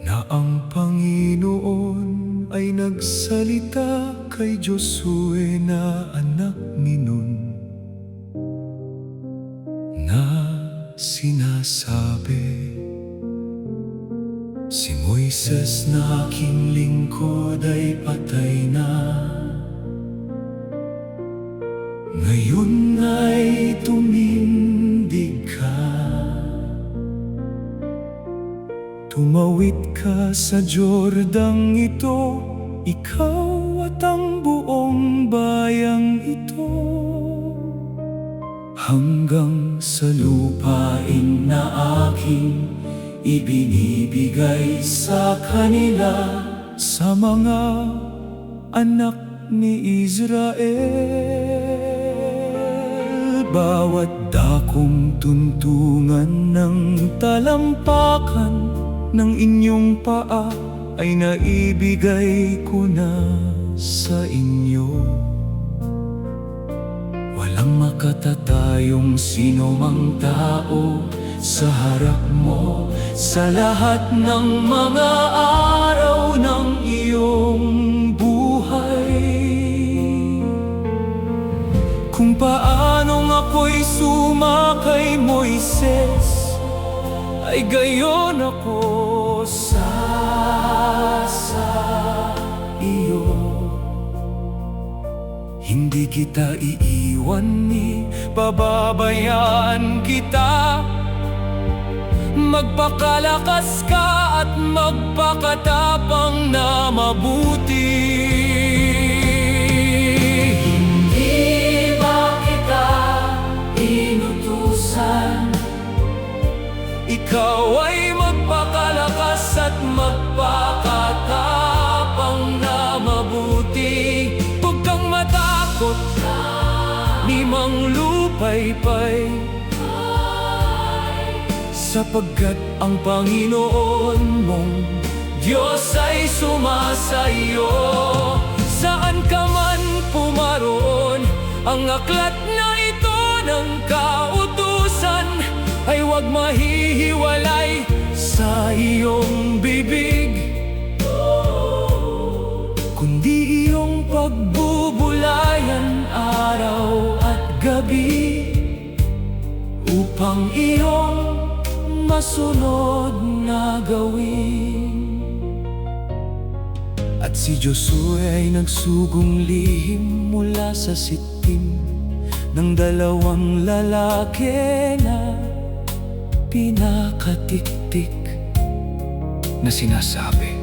na ang Panginoon ay nagsalita kay Josue na anak ni Nun, na sinasabi, si Moises na aking lingkod ay patay na, ngayon ay tumindig ka. Tumawid ka sa Jordang ito, ikaw at ang buong bayang ito, hanggang sa lupain na aking ibinibigay sa kanila, sa mga anak ni Israel. Bawat dakong tuntungan ng talampakan ng inyong paa ay naibigay ko na sa inyo. Walang makatatayong sino mang tao sa harap mo, sa lahat ng mga araw ng iyong buhay. Kung paanong ako'y sumakay Moises, ay gayon ako sa iyo. Hindi kita iiwan ni pababayaan kita. Magpakalakas ka at magpakatapang na mabuti. Hindi ba kita inutusan? Ikaw ay magpakalakas at magpakatapang na mabuti. Huwag kang matakot ni mang lupaypay, sapagkat ang Panginoon mong Diyos ay sumasa iyo. Saan ka man pumaroon, ang aklat na ito ng kautusan ay huwag mahihiwalay sa iyong bibig, kundi iyong pagbubulayan araw at gabi, upang iyong masunod na gawin. At si Josue ay nagsugong lihim mula sa sitim ng dalawang lalaki na pinakatiktik, na sinasabi,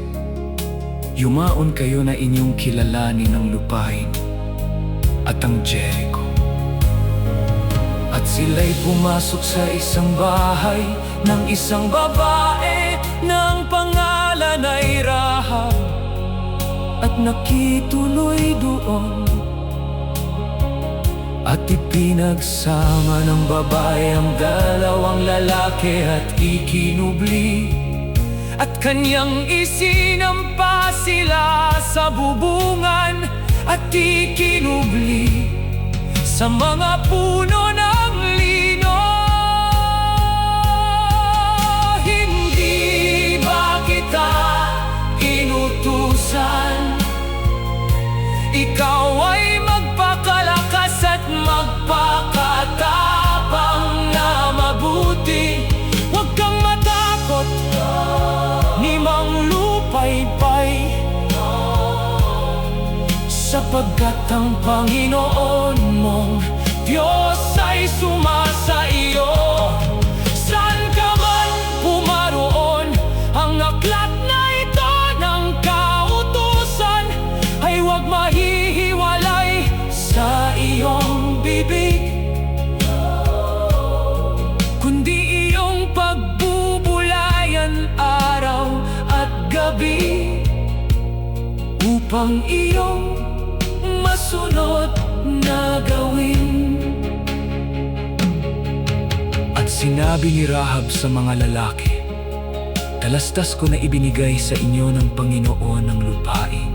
yumaon kayo na inyong kilalanin ang lupain at ang Jericho. At sila'y pumasok sa isang bahay ng isang babae ng pangalan ay Rahab, at nakituloy doon. At ipinagsama ng babae ang dalawang lalaki at ikinubli, at kanyang isinampa sila sa bubungan at ikinubli sa mga puno ng lino. Hindi ba kita inutusan? Ikaw ay magpakalakas at magpakatapang na mabuti. Huwag kang matakot ni mang lupaypay, sapagkat ang Panginoon mong Diyos ay sumasa iyo. Saan ka man pumaroon, ang aklat na ito ng kautusan ay huwag mahihiwalay sa iyong bibig, kundi iyong pagbubulayan araw at gabi, upang iyong masunod na gawin. At sinabi ni Rahab sa mga lalaki, talastas ko na ibinigay sa inyo ng Panginoon ang lupain,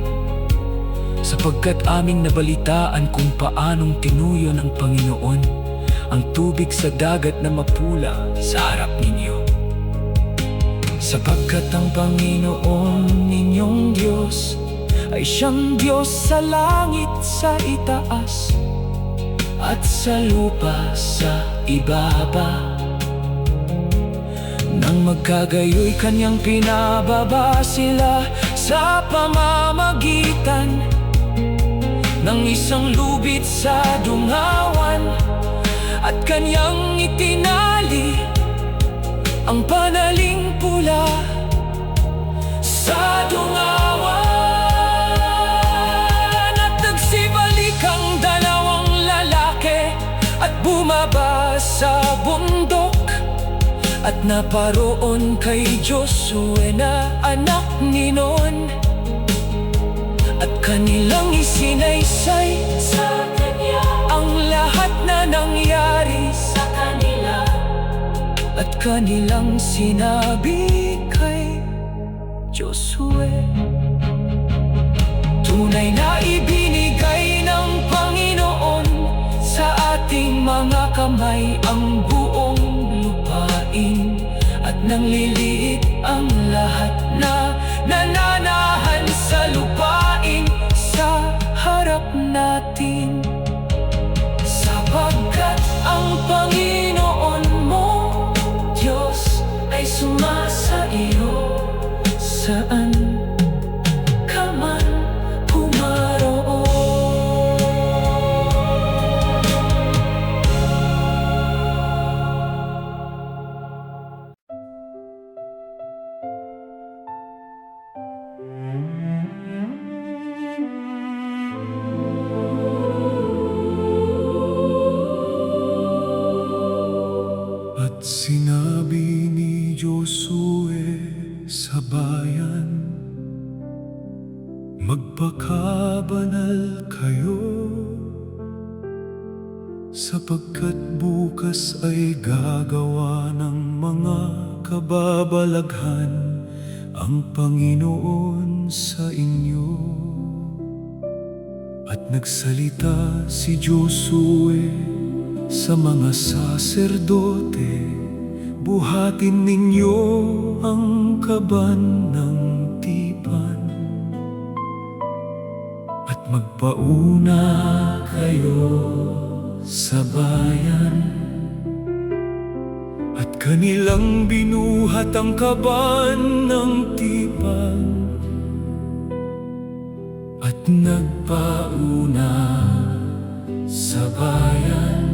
sapagkat aming nabalitaan kung paanong tinuyo ng Panginoon ang tubig sa dagat na mapula sa harap ninyo. sapagkat ang Panginoon ninyong Diyos ay siyang Diyos sa langit sa itaas at sa lupa sa ibaba. Nang magkagayoy kanyang pinababa sila sa pamamagitan ng isang lubid sa dungawan, at kanyang itinali ang panaling pula sa dungawan. At nagsibalik ang dalawang lalaki at bumaba sa bundok, at naparoon kay Josue na anak ni Nun, at kanilang isinaysay sa kanya ang lahat na nangyari sa kanila. At kanilang sinabi kay Josue, tunay na ibinigay ng Panginoon sa ating mga kamay ang buong lupain, at nangliliit ang lahat na nananahan sa lupain sa harap natin. Sapagkat ang Panginoon mo, Diyos, ay sumasa iyo saan ka man pumaroon. At sinabi ni Josue sa bayan, magpakabanal kayo, sapagkat bukas ay gagawa ng mga kababalaghan ang Panginoon sa inyo. At nagsalita si Josue sa mga saserdote, buhatin ninyo ang kaban ng tipan, at magpauna kayo sa bayan. At kanilang binuhat ang kaban ng tipan, at nagpauna sa bayan.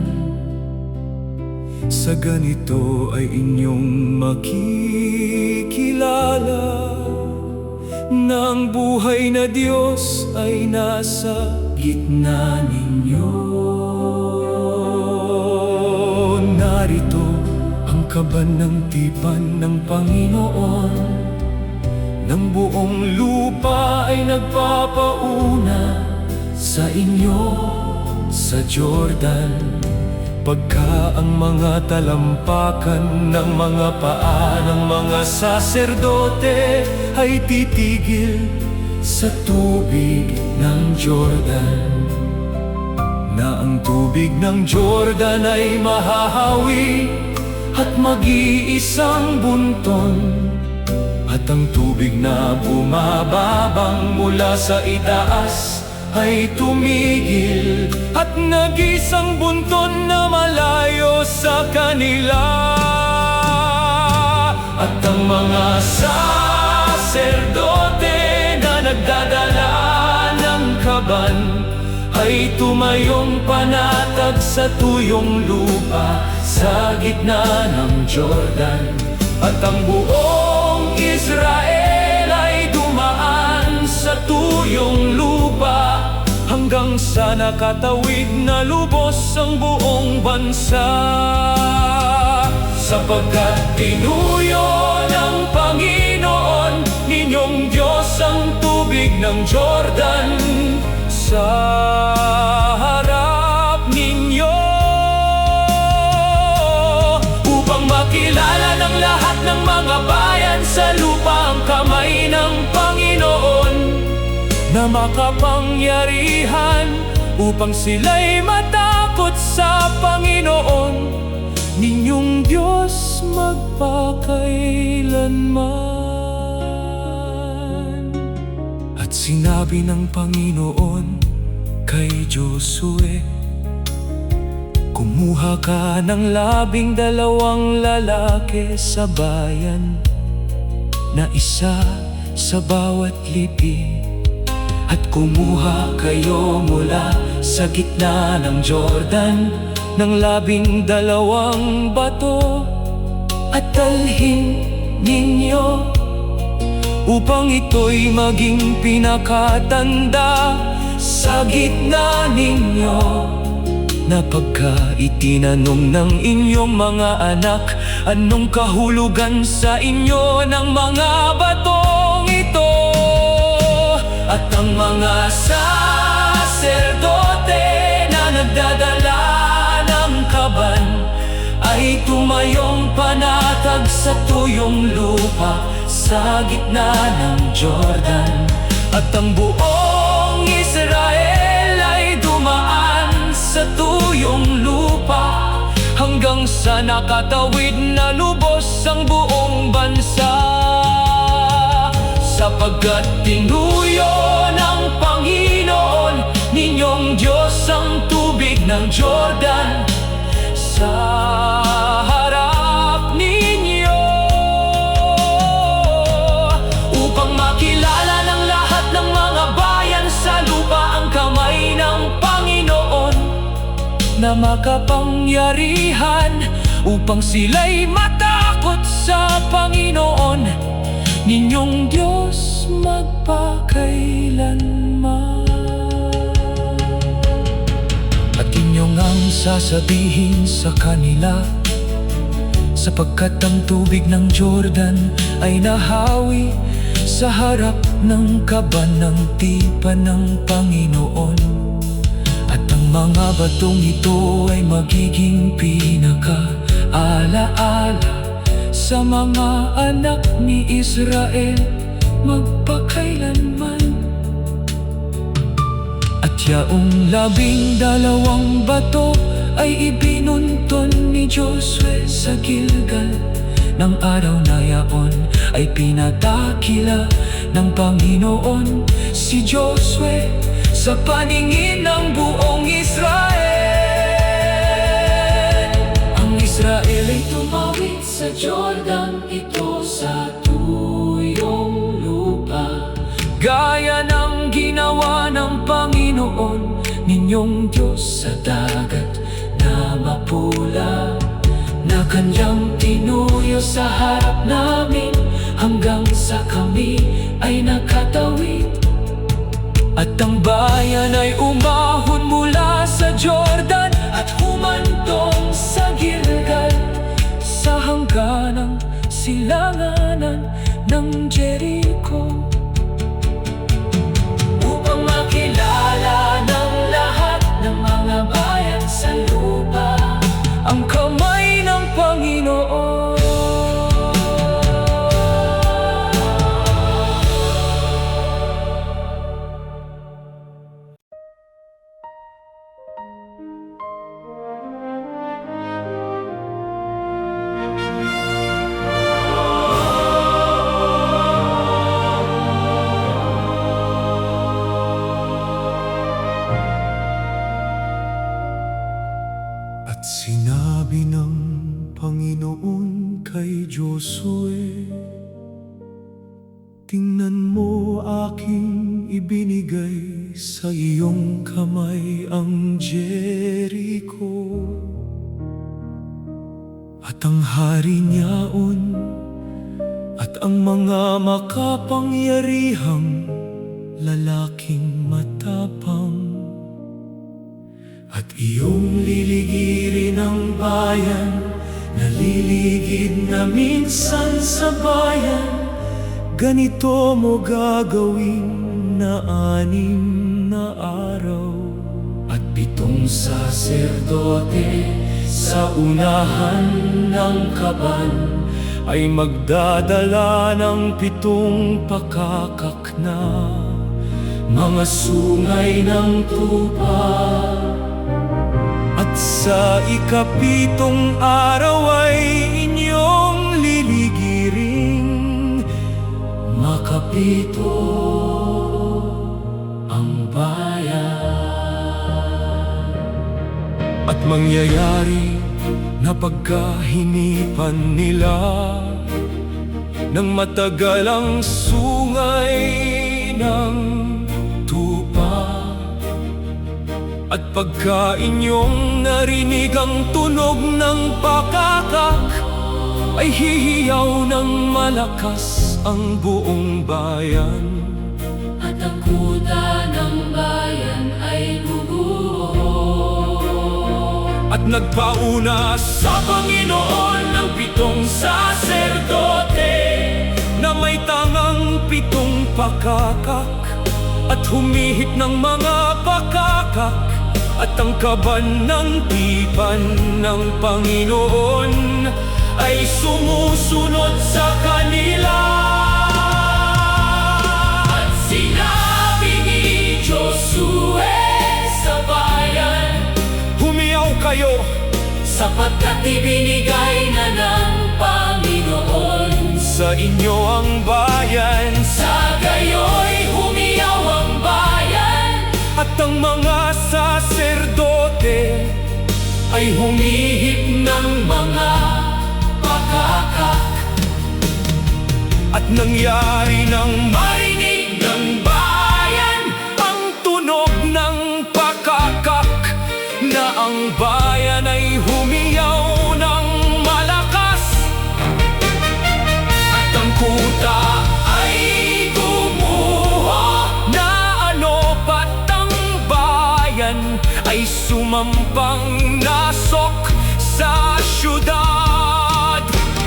Sa ganito ay inyong makikilala na ang buhay na Diyos ay nasa gitna ninyo. Narito ang kaban ng tipan ng Panginoon, ng buong lupa ay nagpapauna sa inyo sa Jordan. Pagka ang mga talampakan ng mga paa ng mga saserdote ay titigil sa tubig ng Jordan, na ang tubig ng Jordan ay mahahawi at mag-iisang bunton, at ang tubig na bumababang mula sa itaas ay tumigil, at nag-isang bunton na malayo sa kanila. At ang mga saserdote na nagdadala ng kaban ay tumayong panatag sa tuyong lupa sa gitna ng Jordan. At ang buong Israel ay dumaan sa tuyong lupa, hanggang sa nakatawid na lubos ang buong bansa. Sapagkat tinuyo ng Panginoon ninyong Diyos ang tubig ng Jordan sa harap ninyo, upang makilala ng lahat ng mga bayan sa lupa ang kamay ng Panginoon na makapangyarihan, upang sila'y matakot sa Panginoon ninyong Diyos magpakailanman. At sinabi ng Panginoon kay Josue, kumuha ka ng 12 lalaki sa bayan, na isa sa bawat lipi. At kumuha kayo mula sa gitna ng Jordan ng 12 bato, at dalhin ninyo upang ito'y maging pinakatanda sa gitna ninyo, na pagka itinanong ng inyong mga anak, anong kahulugan sa inyo ng mga batong ito? At ang mga saserdote na nagdadala ng kaban ay tumayong panatag sa tuyong lupa sa gitna ng Jordan. At ang buong Israel ay dumaan sa tuyong lupa, hanggang sa nakatawid na lubos ang buong bansa. Sapagkat tinuyo ng Panginoon ninyong Diyos ang tubig ng Jordan sa harap ninyo, upang makilala ng lahat ng mga bayan sa lupa ang kamay ng Panginoon na makapangyarihan, upang sila'y matakot sa Panginoon ninyong Diyos magpakailanman. At inyo ngang sasabihin sa kanila, sapagkat ang tubig ng Jordan ay nahawi sa harap ng kaban ng tipan ng Panginoon. At ang mga batong ito ay magiging pinaka-alaala sa mga anak ni Israel magpakailanman. At yaong 12 bato ay ibinunton ni Josue sa Gilgal. Nang araw na yaon ay pinadakila ng Panginoon si Josue sa paningin ng buong Israel. Ang Israel ay tumawid sa Jordan, ito sa tuyong lupa, gaya ng ginawa ng Panginoon ninyong Diyos sa dagat na mapula, na kanyang tinuyo sa harap namin, hanggang sa kami ay nakatawid. At ang bayan ay umahon mula sa Jordan at humantong sa Gilgal, sa hangganang silanganan ng Jericho, upang makilala ng lahat ng mga bayan sa lupa ang kamay ng Panginoon. At sinabi ng Panginoon kay Josue, tingnan mo, aking ibinigay sa iyong kamay ang Jericho, at ang hari niyaon, at ang mga makapangyarihang lalaking matapang. At iyong liligirin ang bayan, naliligid na minsan sa bayan. Ganito mo gagawin na 6 na araw. At 7 saserdote sa unahan ng kaban ay magdadala ng 7 pakakak na mga sungay ng tupa. At Sa ikapitong araw ay inyong liligiring makapito ang bayan. At mangyayari na pagkahinipan nila ng matagal ang sungay ng tupa. At pagka inyong narinig ang tunog ng pakakak, ay hihiyaw ng malakas ang buong bayan. At ang kuta ng bayan ay bubuo. At nagpauna sa Panginoon ng 7 saserdote na may tangang 7 pakakak at humihip ng mga pakakak. At ang kaban ng tipan ng Panginoon ay sumusunod sa kanila. At sinabi ni Josue sa bayan, Humiyaw kayo, sapagkat ibinigay na ng Panginoon sa inyo ang bayan. sa gayo'y humiyaw ang bayan. At ang mga saserdote Ay humihip ng mga pakakak. at nangyari ng marinig ng bayan ang tunog ng pakakak, na ang bayan ay humiyaw ng malakas. At ang kuta ay gumuho na ano pat ang bayan ay sumampang nasok sa syudad.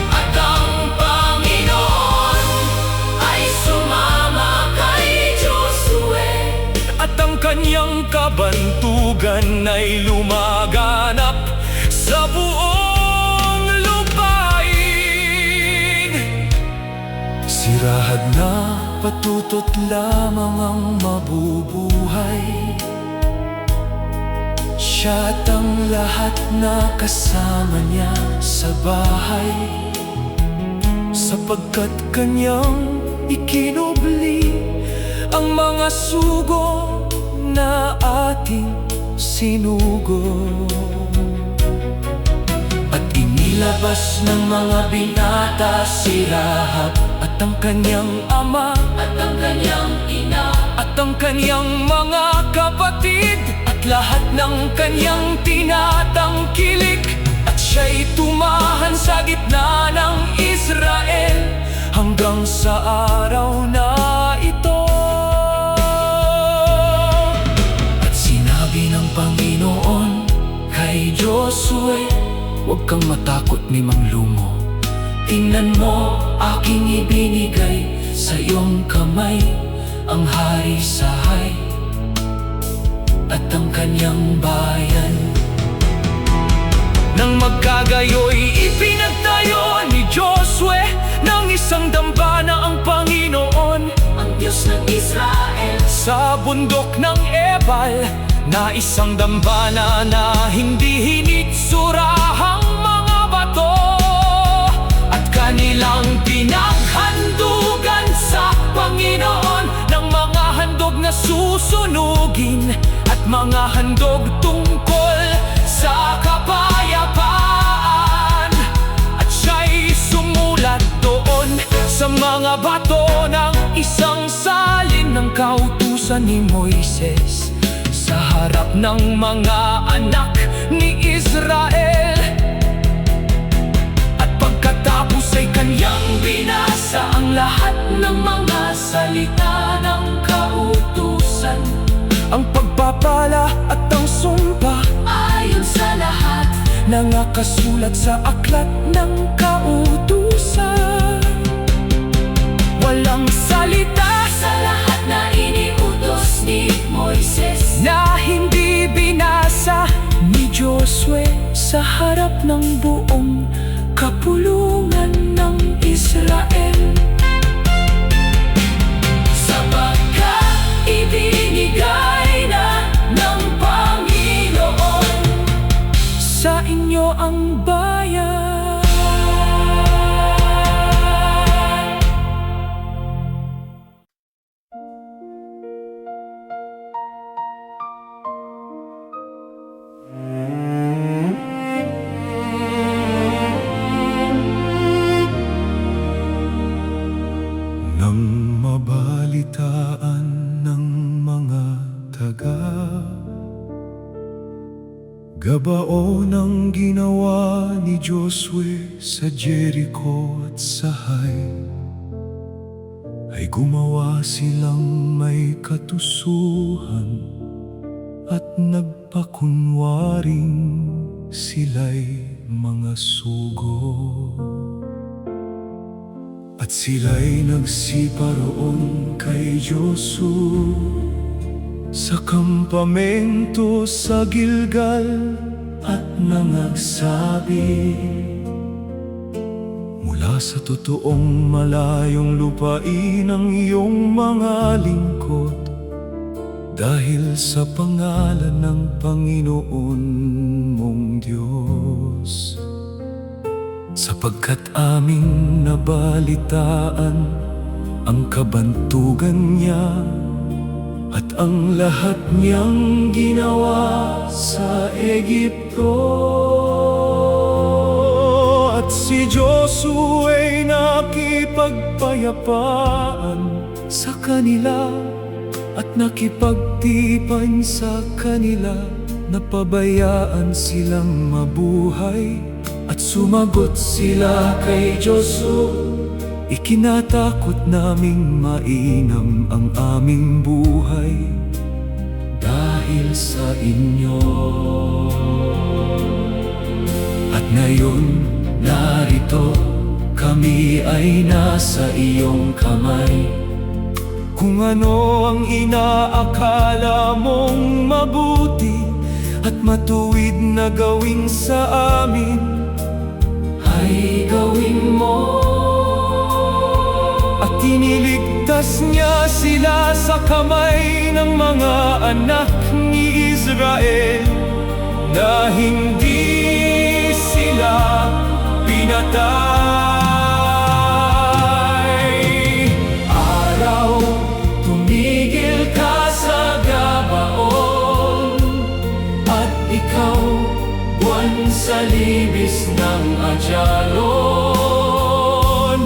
At ang Panginoon ay sumama kay Josue. At ang kanyang kabantugan ay lumaganap sa buong lupain. Si Rahab na patutot lamang ang mabubuhay, siya at ang lahat na kasama niya sa bahay, sapagkat kanyang ikinubli ang mga sugo na ating sinugo. At inilabas ng mga binata si Rahab at ang kanyang ama At ang kanyang ina at ang kanyang mga kapatid at lahat ng kanyang tinatangkilik. At siya'y tumahan sa gitna ng Israel hanggang sa araw na ito. At sinabi ng Panginoon kay Josue, huwag kang matakot ni Mang Lumo. Tingnan mo, aking ibinigay sa iyong kamay ang hari sa Hai at ang kanyang bayan. Nang magkagayoy, ipinagtayo ni Josue ng isang dambana ang Panginoon, ang Diyos ng Israel. sa bundok ng Ebal, na isang dambana na hindi hinitsurahang mga bato. At kanilang pinaghandugan sa Panginoon ng mga handog na susunugin at mga handog tungkol sa kapayapaan. At siya'y sumulat doon sa mga bato ng isang salin ng kautusan ni Moises sa harap ng mga anak ni Israel. At pagkatapos ay kanyang binasa ang lahat ng mga salita ng kautusan, ang pagpapala at ang sumpa Ayon sa lahat na nakasulat sa aklat ng kautusan. Walang salita sa lahat na iniutos ni Moises na hindi binasa ni Josue sa harap ng buong kapulungan ng Israel. sapagkat ibinigay na ng Panginoon nang mabalitaan ng mga taga Gabaon ang ginawa ni Josue sa Jericho at sa Hai, ay gumawa silang may katusuhan at nagpakunwaring sila'y mga sugo. At sila'y nagsipa roon kay Josue sa kampamento sa Gilgal at nangagsabi, mula sa totoong malayong lupain ang iyong mga lingkod, dahil sa pangalan ng Panginoon mong Diyos. Sapagkat aming nabalitaan ang kabantugan niya at ang lahat niyang ginawa sa Egipto. At si Josue ay nakipagpayapaan sa kanila at nakipagtipan sa kanila, napabayaan silang mabuhay. At sumagot sila kay Josue, ikinatakot naming mainam ang aming buhay dahil sa inyo. At ngayon, narito, kami ay nasa iyong kamay. Kung ano ang inaakala mong mabuti at matuwid na gawin sa amin, ay gawin mo. At iniligtas niya sila sa kamay ng mga anak ni Israel, na hindi sila pinatay. Araw, tumigil ka sa Gabaon, at ikaw, buwan sa libis ng Ajalon.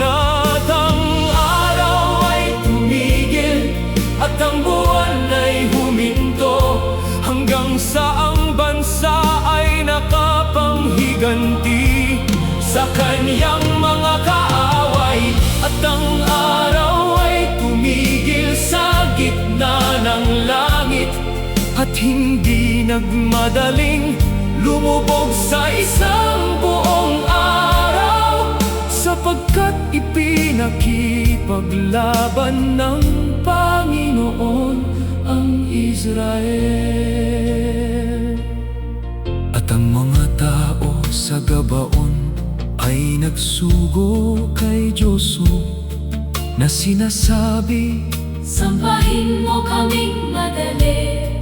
At ang araw ay tumigil at ang buwan ay huminto, hanggang sa ang bansa ay nakapanghiganti sa kaniyang mga kaaway. At ang araw ay tumigil sa gitna ng langit, at hindi nagmadaling lumubog sa isang buong araw, sapagkat ipinakipaglaban ng Panginoon ang Israel. At ang mga tao sa Gabaon ay nagsugo kay Josue na sinasabi, Sampahin mo kaming madali,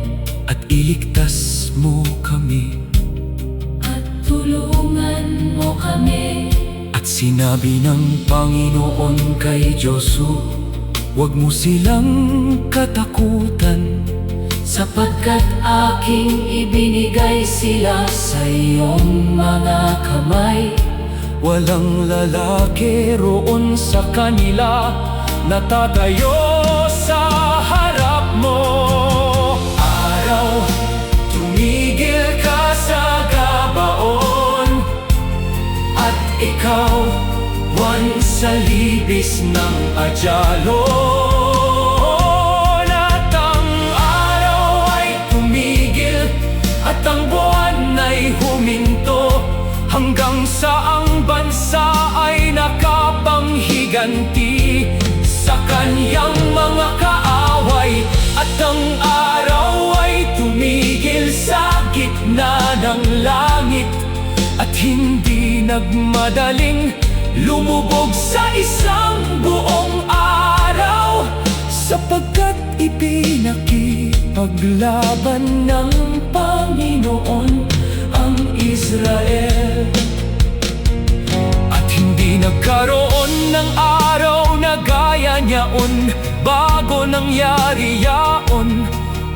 at iligtas mo kami, at tulungan mo kami. At sinabi ng Panginoon kay Josue, huwag mo silang katakutan, Sapagkat aking ibinigay sila sa iyong mga kamay. walang lalaki roon sa kanila na tatayo sa harap mo. Araw, tumigil ka sa Gabaon, at ikaw, buwan sa libis ng Ajalon. At ang araw ay tumigil at ang buwan ay huminto, hanggang sa ang bansa ay nakapanghiganti sa kaniyang mga kaaway. At ang araw ay tumigil sa gitna ng langit, at hindi nagmadaling lumubog sa isang buong araw, sapagkat ipinakipaglaban ng Panginoon ang Israel. At hindi nagkaroon ng araw na gaya niyaon, bago nangyari yaon,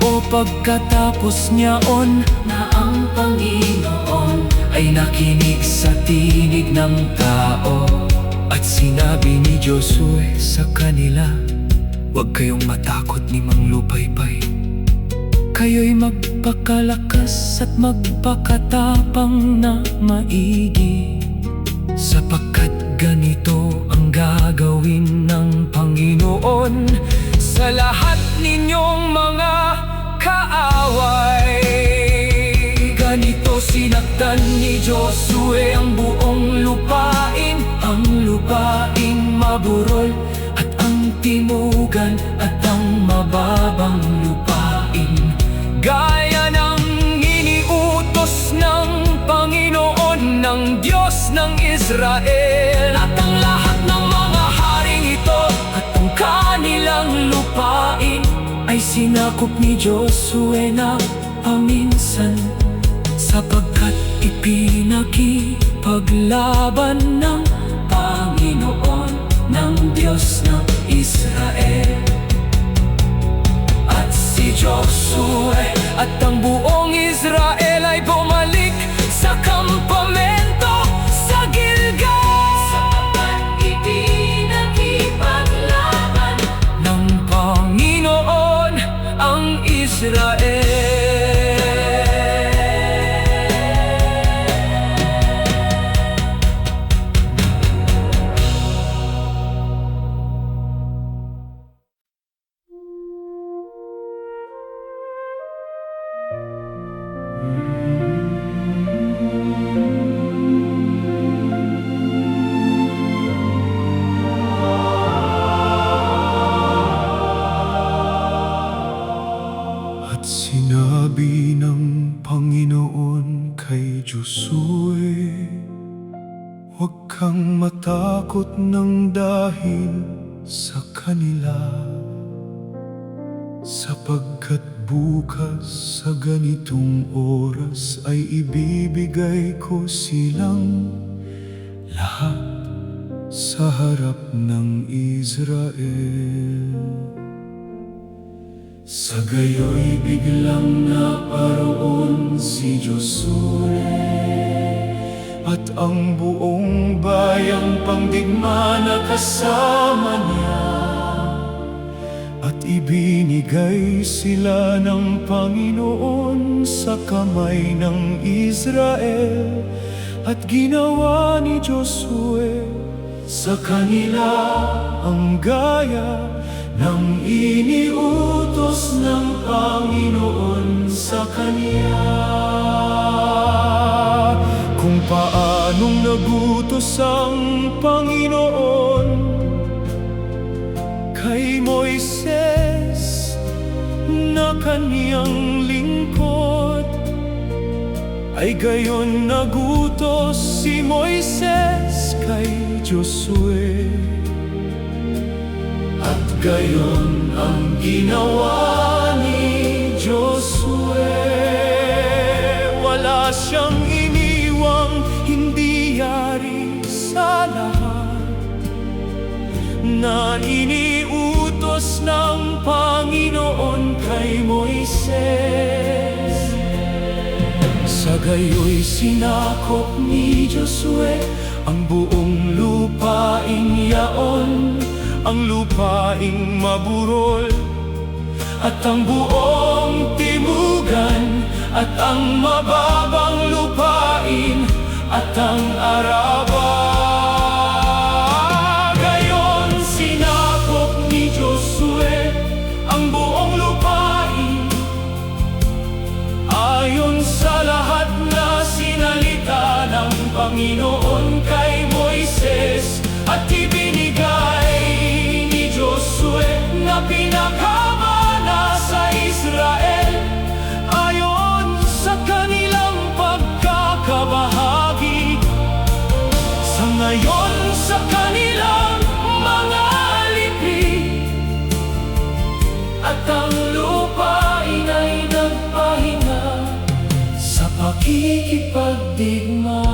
o pagkatapos niyaon, Na ang Panginoon ay nakinig sa tinig ng tao, At sinabi ni Josue sa kanila, huwag kayong matakot ni Mang Lupaypay. Kayo'y magpakalakas at magpakatapang na maigi, sapagkat ganito ang gagawin ng Panginoon sa lahat ninyong mga kaaway. Ganito sinaktan ni Josue ang buong lupain, ang lupaing maburol at ang timugan at ang mababang lupain, gaya ng iniutos ng Panginoon, ng Diyos ng Israel. At ang lahat ng mga haring ito at ang kanilang lupain ay sinakop ni Josue na paminsan, sapagkat ipinakipaglaban ng Panginoon, ng Diyos ng Israel. At si Josue at ang buong Israel ay bumalik sa kampamento sa Gilgal, sapagkat ipinakipaglaban ng Panginoon ang Israel. At sinabi ng Panginoon kay Josue, huwag kang matakot ng dahil sa kanila, sapagkat bukas sa ganitong oras ay ibibigay ko silang lahat sa harap ng Israel. Sa gayo'y biglang naparoon si Josue at ang buong bayang pangdigma na kasama niya, at ibinigay sila ng Panginoon sa kamay ng Israel. At ginawa ni Josue sa kanila ang gaya ng iniutos ng Panginoon sa kanya. Kung paanong nagutos ang Panginoon kay Moises na kaniyang lingkod, ay gayon nagutos si Moises kay Josue. At gayon ang ginawa ni Josue. Wala siyang iniwang hindi yari sa lahat na iniutos ng Panginoon kay Moises. Sa gayo'y sinakop ni Josue ang buong lupaing yaon, ang lupaing maburol at ang buong timugan at ang mababang lupain at ang Araba. Gayon sinakop ni Josue ang buong lupain ayon sa lahat na sinalita ng Panginoon kay Moises, at ibinigay ni Josue na pinakamana sa Israel ayon sa kanilang pagkakabahagi. Sa ngayon sa kanilang mga lipi, at ang lupain ay nagpahinga sa pakikipagdigma.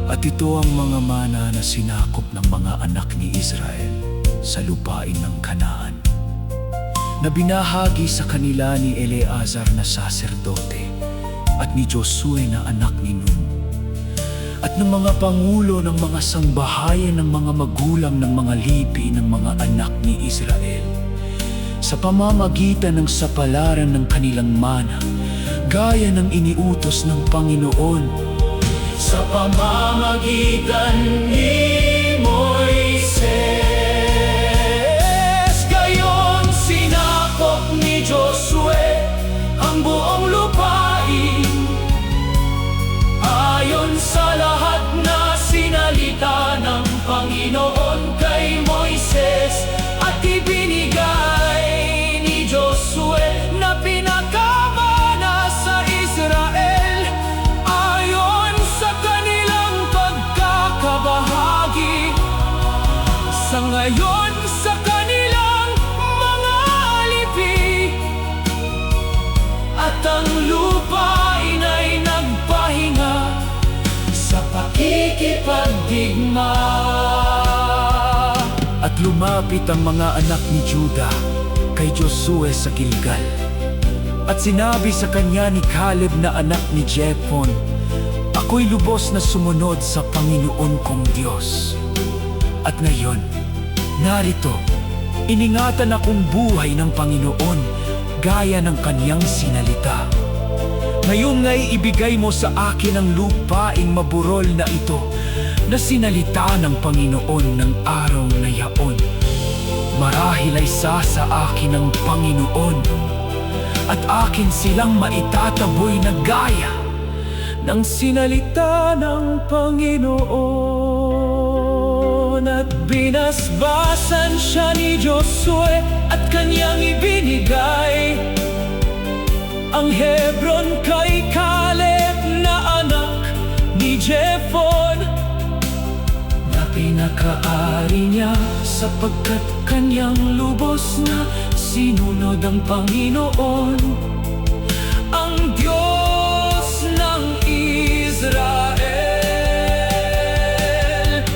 At ito ang mga mana na sinakop ng mga anak ni Israel sa lupain ng Kanaan, na binahagi sa kanila ni Eleazar na saserdote at ni Josue na anak ni Nun. at ng mga pangulo ng mga sangbahayan ng mga magulang ng mga lipi ng mga anak ni Israel. Sa pamamagitan ng sapalaran ng kanilang mana, gaya ng iniutos ng Panginoon. Sa pamamagitan ni Moises, gayon sinakop ni Josue ang buong lupain, ayon sa lahat na sinalita ng Panginoon kay Moises, at ibinigay ni Josue na pinakamana sa Israel ayon sa kanilang pagkakabahagi sa ngayon sa kanilang mga lipi. At ang lupain ay nagpahinga sa pakikipagdigma. At lumapit ang mga anak ni Juda kay Josue sa Gilgal. At sinabi sa kanya ni Caleb na anak ni Jephon, "Ako'y lubos na sumunod sa Panginoon kong Diyos. At ngayon, narito, iningatan akong buhay ng Panginoon gaya ng kaniyang sinalita. Ngayon nga'y ibigay mo sa akin ang lupaing maburol na ito na sinalita ng Panginoon ng araw na yaon. Marahil ay sa akin ng Panginoon, at akin silang maitataboy na gaya ng sinalita ng Panginoon." At binasbasan siya ni Josue at kanyang ibinigay ang Hebron kay Caleb na anak ni Jephon, na pinakaari niya sapagkat kanyang lubos na sinunod ang Panginoon, ang Diyos ng Israel.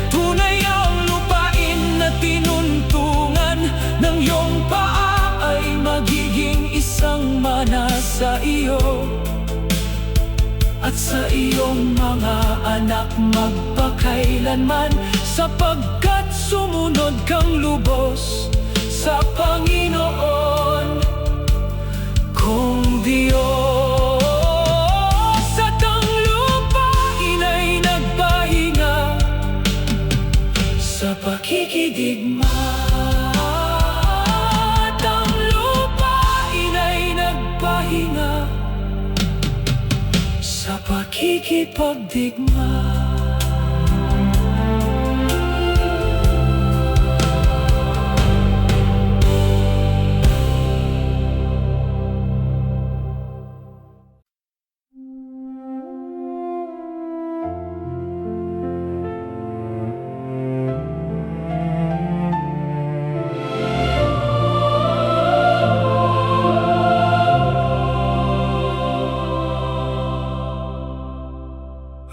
Tunay ang lupain na tinuntungan ng iyong paa ay magiging isang mana sa iyo at sa iyong mga anak magpakailanman, sapagkat sumunod kang lubos sa Panginoon kong Diyos. At ang lupain ay nagpahinga sa pakikidigma. At ang lupain ay nagpahinga sa pakikipagdigma.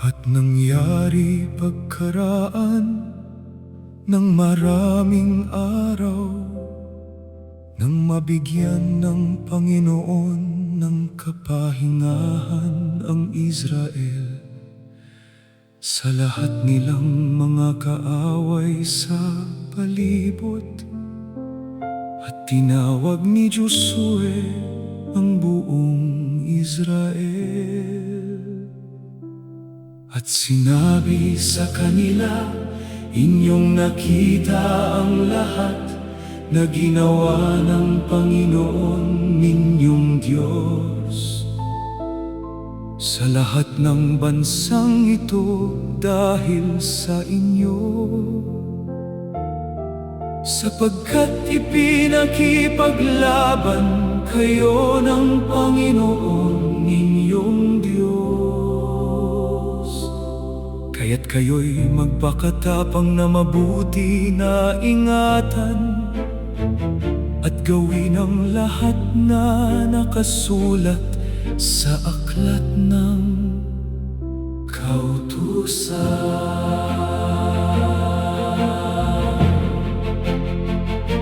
At nangyari pagkaraan ng maraming araw, nang mabigyan ng Panginoon ng kapahingahan ang Israel sa lahat nilang mga kaaway sa palibot. At tinawag ni Josue ang buong Israel. At sinabi sa kanila, "Inyong nakita ang lahat na ginawa ng Panginoon ninyong Diyos sa lahat ng bansang ito dahil sa inyo, sapagkat ipinakipaglaban kayo ng Panginoon ninyong Diyos. Kaya't kayo'y magpakatapang na mabuti na ingatan at gawin ang lahat na nakasulat sa aklat ng kautusan."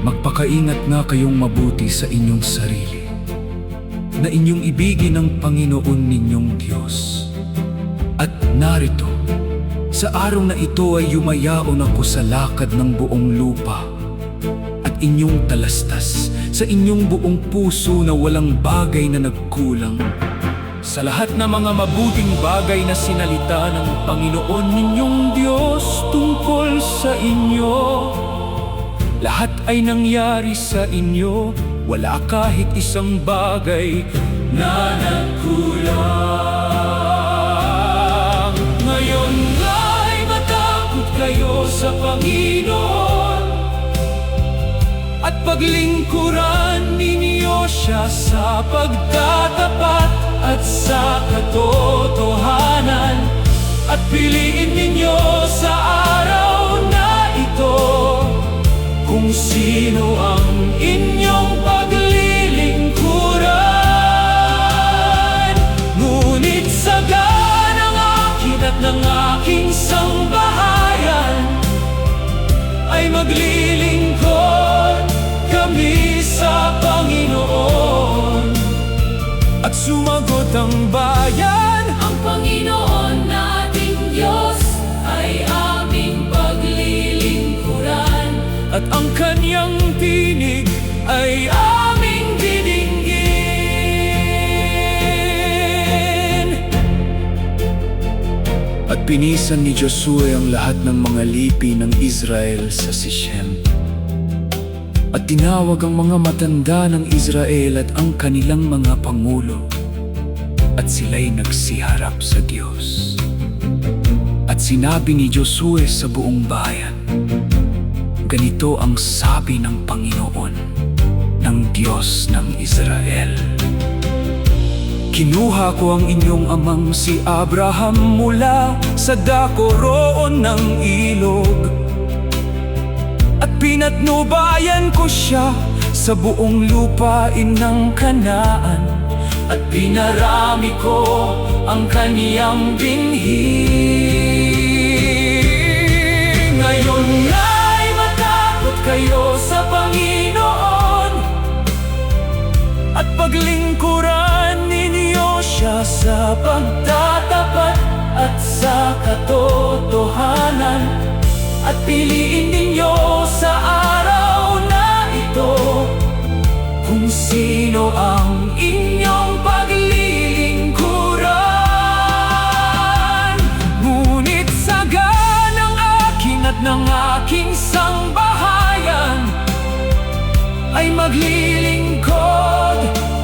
Magpakaingat nga kayong mabuti sa inyong sarili, na inyong ibigin ang Panginoon ninyong Diyos. At narito, Sa araw na ito ay yumayaon ako sa lakad ng buong lupa at inyong talastas sa inyong buong puso na walang bagay na nagkulang. Sa lahat ng mga mabuting bagay na sinalita ng Panginoon ninyong Diyos tungkol sa inyo, lahat ay nangyari sa inyo, wala kahit isang bagay na nagkulang. Ngayon ay matakot kayo sa Panginoon at paglingkuran ninyo siya sa pagtatapat at sa katotohanan, at piliin ninyo sa araw na ito kung sino ang inyong paglilingkuran. Ngunit sa ganang akin at ng aking sambahayan ay maglilingkod kami sa Panginoon. At sumagot ang bayan, Ang Panginoon nating Diyos ay aming paglilingkuran. at ang kanyang tinig ay aming didinggin. At pinisan ni Josue ang lahat ng mga lipi ng Israel sa Sichem. At tinawag ang mga matanda ng Israel at ang kanilang mga pangulo, at sila'y nagsiharap sa Diyos. At sinabi ni Josue sa buong bayan, ganito ang sabi ng Panginoon, ng Diyos ng Israel. Kinuha ko ang inyong amang si Abraham mula sa dako roon ng ilog, at pinatnubayan ko siya sa buong lupain ng Kanaan, at pinarami ko ang kaniyang binhi. Ngayon ay matakot kayo sa Panginoon at paglingkuran ninyo siya sa pagtatapat at sa katotohanan, at piliin ninyo sa araw na ito kung sino ang inyong paglilingkuran. Ngunit sa ganang akin at ng aking sangbahayan ay maglilingkod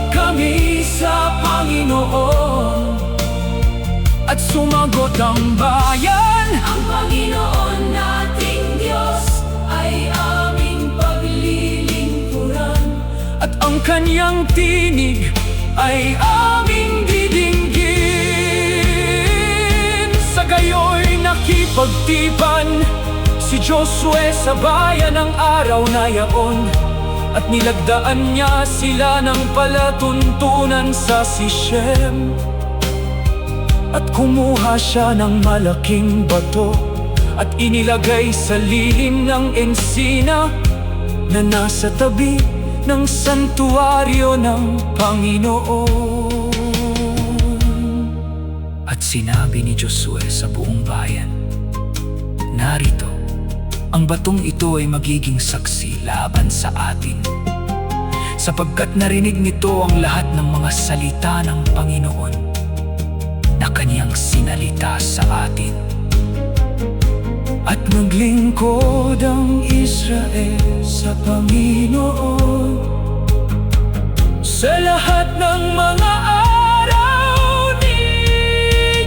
kami sa Panginoon. At sumagot ang bayan, Ang Panginoon nating Diyos ay aming paglilingkuran. at ang kanyang tinig ay aming didinggin. Sa gayo'y nakipagtipan si Josue sa bayan ng araw na yaon, at nilagdaan niya sila ng palatuntunan sa Sichem. At kumuha siya ng malaking bato at inilagay sa lilim ng ensina na nasa tabi ng santuaryo ng Panginoon. At sinabi ni Josue sa buong bayan, narito, ang batong ito ay magiging saksi laban sa atin, sapagkat narinig nito ang lahat ng mga salita ng Panginoon na kaniyang sinalita sa atin. At maglingkod ang Israel sa Panginoon sa lahat ng mga araw ni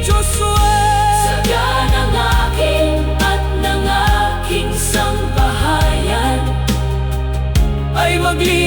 Josue. Sa ganang akin at ng aking sambahayan Ay maglingkod